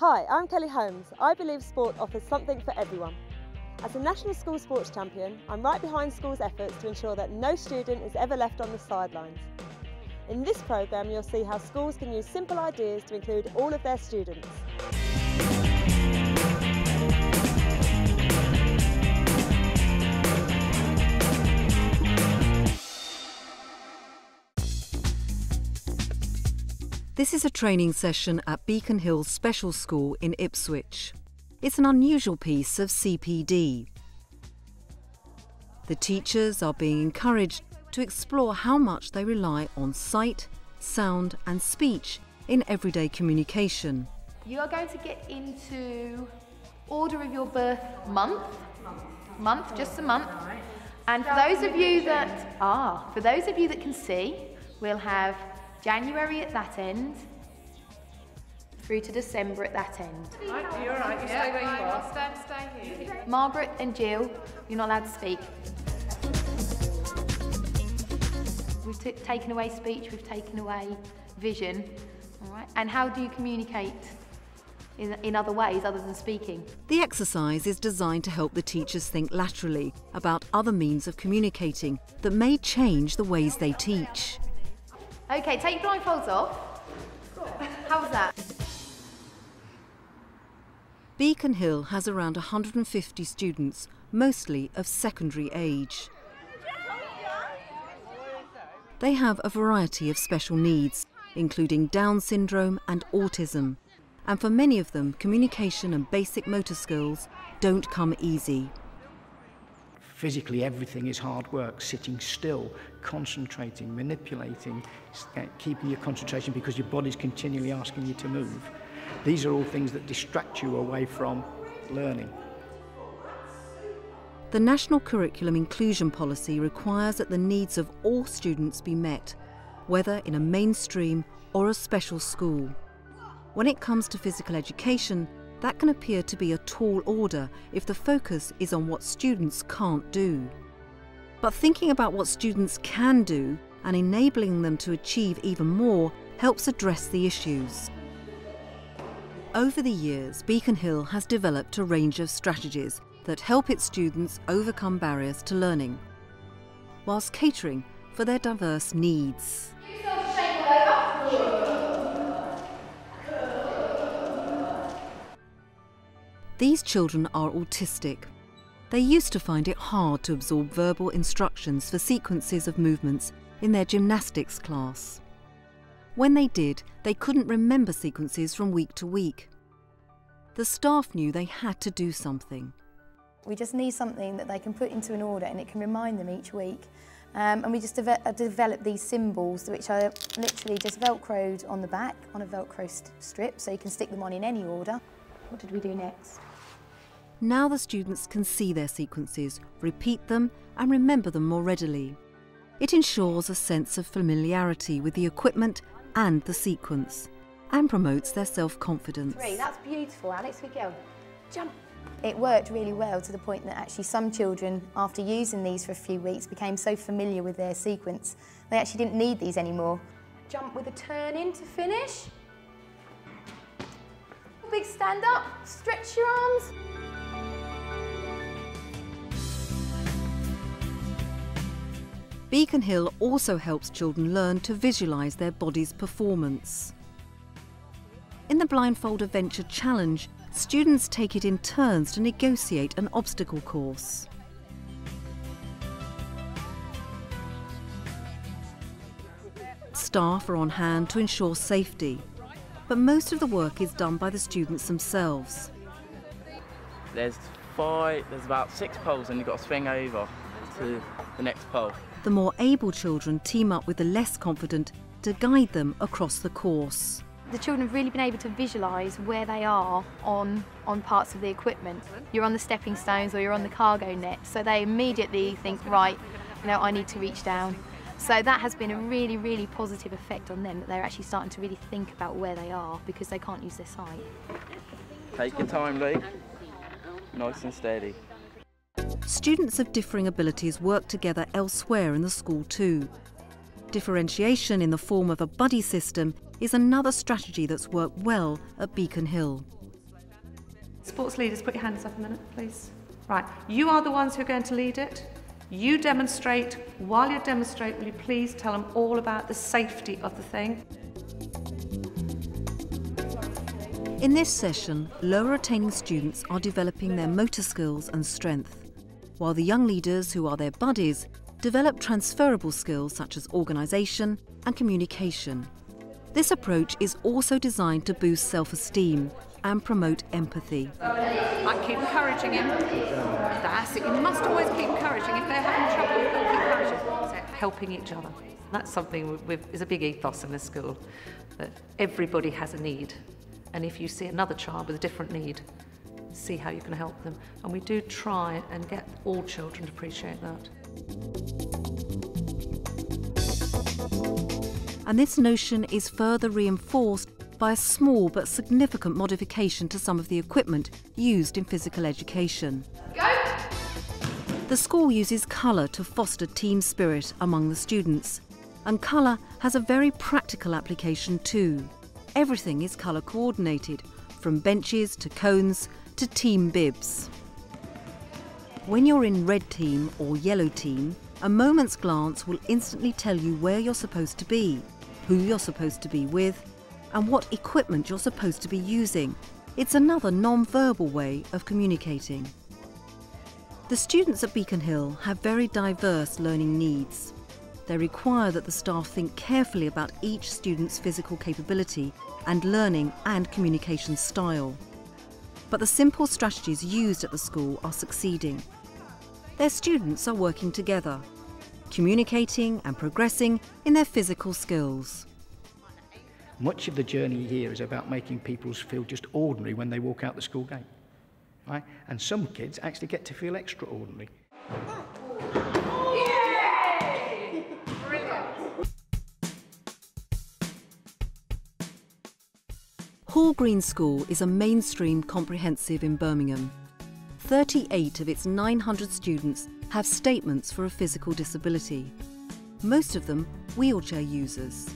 Hi, I'm Kelly Holmes. I believe sport offers something for everyone. As a National School Sports Champion, I'm right behind schools' efforts to ensure that no student is ever left on the sidelines. In this programme, you'll see how schools can use simple ideas to include all of their students. This is a training session at Beacon Hill Special School in Ipswich. It's an unusual piece of CPD. The teachers are being encouraged to explore how much they rely on sight, sound and speech in everyday communication. You are going to get into order of your birth month, just a month. And for those of you that can see, we'll have January at that end, through to December at that end. Right, you're all right, you stay where you are. Stay here. Margaret and Jill, you're not allowed to speak. We've taken away speech, we've taken away vision, all right? And how do you communicate in other ways other than speaking? The exercise is designed to help the teachers think laterally about other means of communicating that may change the ways they teach. Okay, take your blindfolds off. How was that? Beacon Hill has around 150 students, mostly of secondary age. They have a variety of special needs, including Down syndrome and autism. And for many of them, communication and basic motor skills don't come easy. Physically, everything is hard work, sitting still, concentrating, manipulating, keeping your concentration because your body's continually asking you to move. These are all things that distract you away from learning. The National Curriculum Inclusion Policy requires that the needs of all students be met, whether in a mainstream or a special school. When it comes to physical education, that can appear to be a tall order if the focus is on what students can't do. But thinking about what students can do and enabling them to achieve even more helps address the issues. Over the years, Beacon Hill has developed a range of strategies that help its students overcome barriers to learning, whilst catering for their diverse needs. These children are autistic. They used to find it hard to absorb verbal instructions for sequences of movements in their gymnastics class. When they did, they couldn't remember sequences from week to week. The staff knew they had to do something. We just need something that they can put into an order and it can remind them each week. And we just developed these symbols which are literally just velcroed on the back on a velcro strip, so you can stick them on in any order. What did we do next? Now the students can see their sequences, repeat them and remember them more readily. It ensures a sense of familiarity with the equipment and the sequence and promotes their self-confidence. 3, that's beautiful. Alex, we go. Jump. It worked really well to the point that actually some children, after using these for a few weeks, became so familiar with their sequence, they actually didn't need these anymore. Jump with a turn in to finish. Big stand up, stretch your arms. Beacon Hill also helps children learn to visualise their body's performance. In the Blindfold Adventure Challenge, students take it in turns to negotiate an obstacle course. Staff are on hand to ensure safety, but most of the work is done by the students themselves. There's about 6 poles and you've got to swing over to the next pole. The more able children team up with the less confident to guide them across the course. The children have really been able to visualise where they are on parts of the equipment. You're on the stepping stones or you're on the cargo net, so they immediately think, right, I need to reach down. So that has been a really, really positive effect on them, that they're actually starting to really think about where they are because they can't use their sight. Take your time, Lee. Nice and steady. Students of differing abilities work together elsewhere in the school too. Differentiation in the form of a buddy system is another strategy that's worked well at Beacon Hill. Sports leaders, put your hands up a minute, please. Right, you are the ones who are going to lead it. You demonstrate. While you demonstrate, will you please tell them all about the safety of the thing? In this session, lower attaining students are developing their motor skills and strength, while the young leaders, who are their buddies, develop transferable skills such as organisation and communication. This approach is also designed to boost self-esteem and promote empathy. I keep encouraging him. That's it. You must always keep encouraging. If they're having trouble, you've got to keep encouraging. So helping each other. That's something is a big ethos in the school, that everybody has a need. And if you see another child with a different need, see how you can help them. And we do try and get all children to appreciate that. And this notion is further reinforced by a small but significant modification to some of the equipment used in physical education. Go! The school uses colour to foster team spirit among the students. And colour has a very practical application too. Everything is colour coordinated, from benches to cones to team bibs. When you're in red team or yellow team, a moment's glance will instantly tell you where you're supposed to be, who you're supposed to be with, and what equipment you're supposed to be using. It's another non-verbal way of communicating. The students at Beacon Hill have very diverse learning needs. They require that the staff think carefully about each student's physical capability and learning and communication style. But the simple strategies used at the school are succeeding. Their students are working together, communicating and progressing in their physical skills. Much of the journey here is about making people feel just ordinary when they walk out the school gate, right? And some kids actually get to feel extraordinary. Hall Green School is a mainstream comprehensive in Birmingham. 38 of its 900 students have statements for a physical disability, most of them wheelchair users.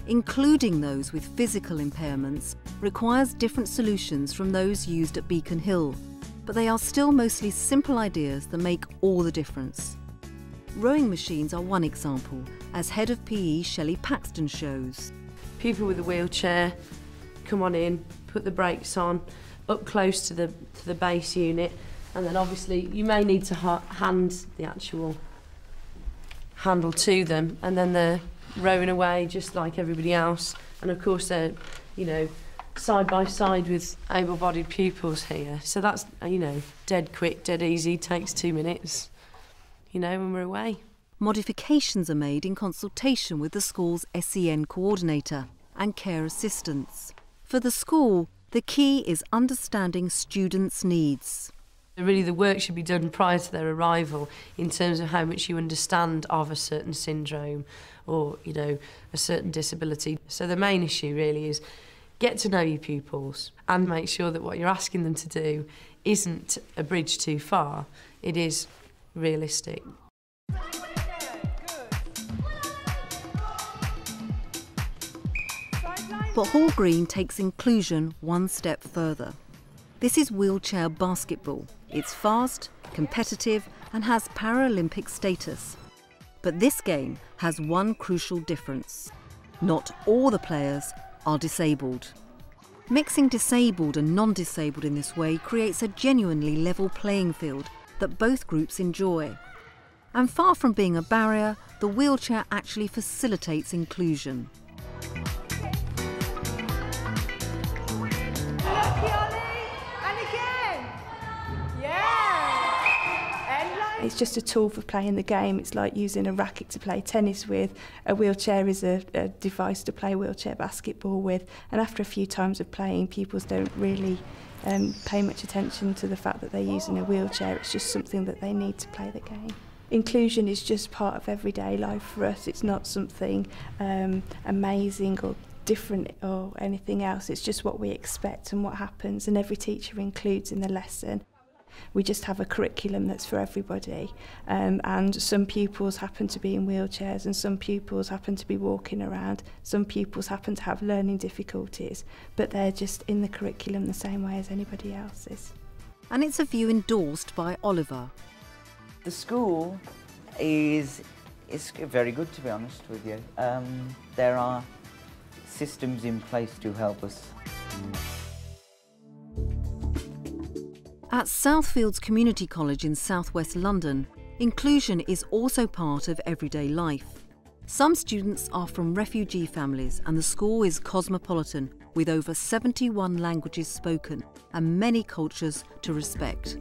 Including those with physical impairments requires different solutions from those used at Beacon Hill, but they are still mostly simple ideas that make all the difference. Rowing machines are one example, as head of PE Shelley Paxton shows. People with a wheelchair come on in, put the brakes on, up close to the base unit, and then obviously you may need to hand the actual handle to them, and then they're rowing away just like everybody else. And of course they're, you know, side by side with able-bodied pupils here. So that's, you know, dead quick, dead easy, takes 2 minutes, you know, when we're away. Modifications are made in consultation with the school's SEN coordinator and care assistants. For the school, the key is understanding students' needs. Really, the work should be done prior to their arrival in terms of how much you understand of a certain syndrome or, you know, a certain disability. So the main issue really is get to know your pupils and make sure that what you're asking them to do isn't a bridge too far. It is realistic. But Hall Green takes inclusion one step further. This is wheelchair basketball. It's fast, competitive, and has Paralympic status. But this game has one crucial difference. Not all the players are disabled. Mixing disabled and non-disabled in this way creates a genuinely level playing field that both groups enjoy. And far from being a barrier, the wheelchair actually facilitates inclusion. It's just a tool for playing the game. It's like using a racket to play tennis with. A wheelchair is a device to play wheelchair basketball with. And after a few times of playing, pupils don't really pay much attention to the fact that they're using a wheelchair. It's just something that they need to play the game. Inclusion is just part of everyday life for us. It's not something amazing or different or anything else. It's just what we expect and what happens, and every teacher includes in the lesson. We just have a curriculum that's for everybody, and some pupils happen to be in wheelchairs and some pupils happen to be walking around, some pupils happen to have learning difficulties, but they're just in the curriculum the same way as anybody else is. And it's a view endorsed by Oliver. The school is very good, to be honest with you. There are systems in place to help us. At Southfields Community College in southwest London, inclusion is also part of everyday life. Some students are from refugee families and the school is cosmopolitan, with over 71 languages spoken and many cultures to respect.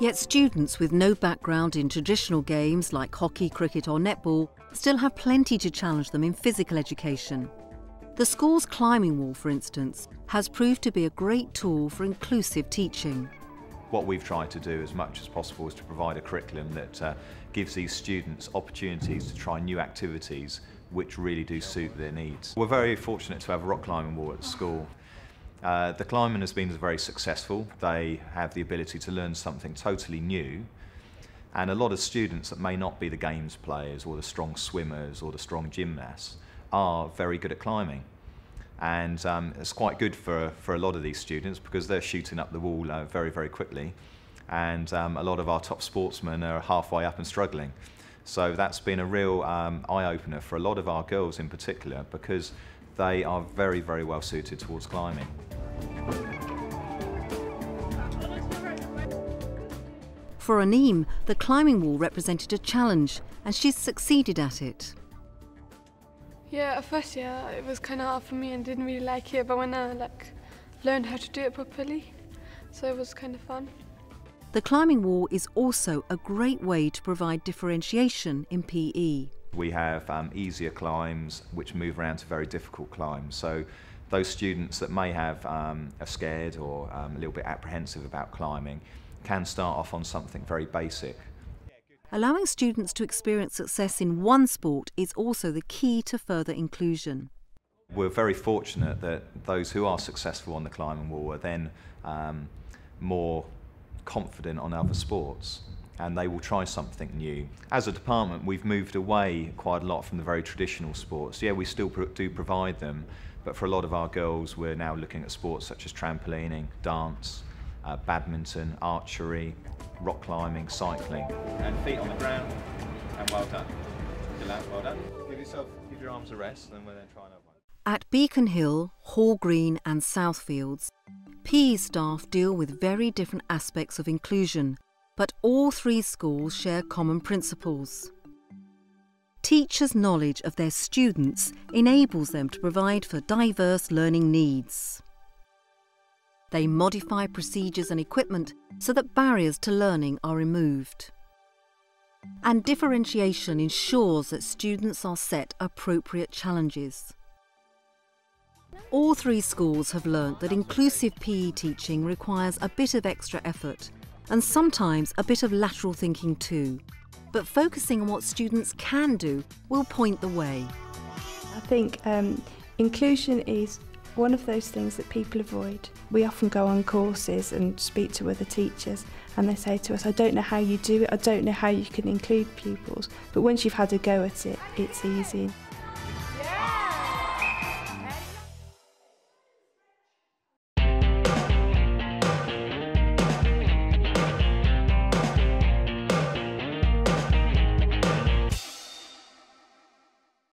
Yet students with no background in traditional games like hockey, cricket or netball still have plenty to challenge them in physical education. The school's climbing wall, for instance, has proved to be a great tool for inclusive teaching. What we've tried to do as much as possible is to provide a curriculum that gives these students opportunities to try new activities which really do suit their needs. We're very fortunate to have a rock climbing wall at the school. The climbing has been very successful. They have the ability to learn something totally new, and a lot of students that may not be the games players or the strong swimmers or the strong gymnasts are very good at climbing, and it's quite good for a lot of these students because they're shooting up the wall very, very quickly, and a lot of our top sportsmen are halfway up and struggling. So that's been a real eye-opener for a lot of our girls in particular, because they are very, very well suited towards climbing. For Aneem, the climbing wall represented a challenge and she's succeeded at it. Yeah, at first, it was kind of hard for me and didn't really like it, but when I learned how to do it properly, so it was kind of fun. The climbing wall is also a great way to provide differentiation in PE. We have easier climbs which move around to very difficult climbs. So those students that may have are scared or a little bit apprehensive about climbing can start off on something very basic. Allowing students to experience success in one sport is also the key to further inclusion. We're very fortunate that those who are successful on the climbing wall are then more confident on other sports, and they will try something new. As a department, we've moved away quite a lot from the very traditional sports. Yeah, we still do provide them, but for a lot of our girls, we're now looking at sports such as trampolining, dance, badminton, archery, rock climbing, cycling. And feet on the ground, and well done. Well done. Give your arms a rest, and we'll then try another one. At Beacon Hill, Hall Green and Southfields, PE staff deal with very different aspects of inclusion, but all three schools share common principles. Teachers' knowledge of their students enables them to provide for diverse learning needs. They modify procedures and equipment so that barriers to learning are removed. And differentiation ensures that students are set appropriate challenges. All three schools have learnt that inclusive PE teaching requires a bit of extra effort and sometimes a bit of lateral thinking too. But focusing on what students can do will point the way. I think inclusion is one of those things that people avoid. We often go on courses and speak to other teachers and they say to us, I don't know how you do it, I don't know how you can include pupils, but once you've had a go at it, it's easy.